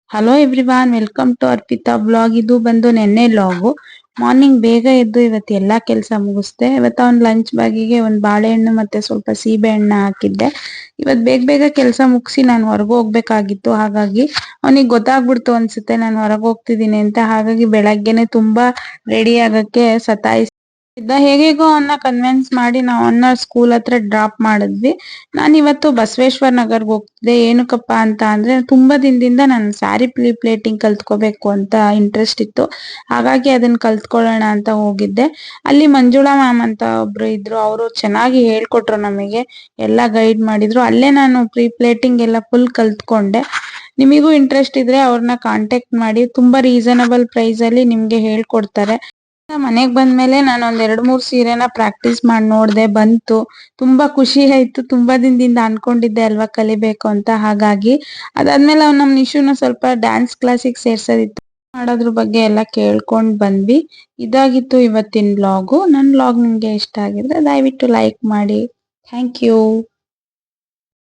Hello everyone, welcome to Arpita blog. ಇದು ಬಂದು ನೆನ್ನೆ ಲಾಗು. ಮಾರ್ನಿಂಗ್ ಬೇಗ ಎದ್ದು ಇವತ್ತು ಎಲ್ಲಾ ಕೆಲಸ ಮುಗಿಸ್ದೆ. ಇವತ್ತು ಅವ್ನ್ ಲಂಚ್ ಬ್ಯಾಗಿಗೆ ಒಂದು ಬಾಳೆಹಣ್ಣು ಮತ್ತೆ ಸ್ವಲ್ಪ ಸೀಬೆ ಹಣ್ಣು ಹಾಕಿದ್ದೆ. ಇವತ್ತು ಬೇಗ ಬೇಗ ಕೆಲಸ ಮುಗಿಸಿ ನಾನು ಹೊರಗೆ ಹೋಗ್ಬೇಕಾಗಿತ್ತು. ಹಾಗಾಗಿ ಅವನಿಗೆ ಗೊತ್ತಾಗ್ಬಿಡ್ತು ಅನ್ಸುತ್ತೆ ನಾನು ಹೊರಗೆ ಹೋಗ್ತಿದ್ದೀನಿ ಅಂತ. ಹಾಗಾಗಿ ಬೆಳಗ್ಗೆನೆ ತುಂಬಾ ರೆಡಿ ಆಗಕ್ಕೆ ಸತಾಯಿಸ್ದ. ಹೇಗೇಗೋ ಅವನ್ನ ಕನ್ವಿನ್ಸ್ ಮಾಡಿ ನಾವು ಅವನ್ನ ಸ್ಕೂಲ್ ಹತ್ರ ಡ್ರಾಪ್ ಮಾಡಿದ್ವಿ. ನಾನು ಇವತ್ತು ಬಸವೇಶ್ವರ ನಗರ್ಗೆ ಹೋಗ್ತಿದ್ದೆ. ಏನಕ್ಕಪ್ಪ ಅಂತ ಅಂದ್ರೆ ತುಂಬಾ ದಿನದಿಂದ ನಾನು ಸ್ಯಾರಿ ಪ್ಲೇಟಿಂಗ್ ಕಲ್ತ್ಕೋಬೇಕು ಅಂತ ಇಂಟ್ರೆಸ್ಟ್ ಇತ್ತು. ಹಾಗಾಗಿ ಅದನ್ನ ಕಲ್ತ್ಕೊಳ್ಳೋಣ ಅಂತ ಹೋಗಿದ್ದೆ. ಅಲ್ಲಿ ಮಂಜುಳಾ ಮ್ಯಾಮ್ ಅಂತ ಒಬ್ರು ಇದ್ರು. ಅವರು ಚೆನ್ನಾಗಿ ಹೇಳ್ಕೊಟ್ರು, ನಮಗೆ ಎಲ್ಲ ಗೈಡ್ ಮಾಡಿದ್ರು. ಅಲ್ಲೇ ನಾನು ಪ್ಲೇಟಿಂಗ್ ಎಲ್ಲ ಫುಲ್ ಕಲ್ತ್ಕೊಂಡೆ. ನಿಮಗೂ ಇಂಟ್ರೆಸ್ಟ್ ಇದ್ರೆ ಅವ್ರನ್ನ ಕಾಂಟ್ಯಾಕ್ಟ್ ಮಾಡಿ, ತುಂಬಾ ರೀಸನಬಲ್ ಪ್ರೈಸ್ ಅಲ್ಲಿ ನಿಮ್ಗೆ ಹೇಳ್ಕೊಡ್ತಾರೆ. ಮನೆಗ್ ಬಂದ್ಮೇಲೆ ನಾನು ಒಂದ್ 2-3 ಸೀರೆನ ಪ್ರಾಕ್ಟೀಸ್ ಮಾಡಿ ನೋಡ್ದೆ, ಬಂತು. ತುಂಬಾ ಖುಷಿ ಆಯ್ತು. ತುಂಬಾ ದಿನದಿಂದ ಅನ್ಕೊಂಡಿದ್ದೆ ಅಲ್ವಾ ಕಲಿಬೇಕು ಅಂತ. ಹಾಗಾಗಿ ಅದಾದ್ಮೇಲೆ ನಮ್ ನಿಶುನ ಸ್ವಲ್ಪ ಡ್ಯಾನ್ಸ್ ಕ್ಲಾಸಿಗೆ ಸೇರ್ಸೋದಿತ್ತು. ಮಾಡೋದ್ರ ಬಗ್ಗೆ ಎಲ್ಲ ಕೇಳ್ಕೊಂಡ್ ಬಂದ್ವಿ. ಇದಾಗಿತ್ತು ಇವತ್ತಿನ ವ್ಲಾಗು. ನನ್ನ ವ್ಲಾಗ್ ನಿಮ್ಗೆ ಇಷ್ಟ ಆಗಿದ್ರೆ ದಯವಿಟ್ಟು ಲೈಕ್ ಮಾಡಿ. Thank you.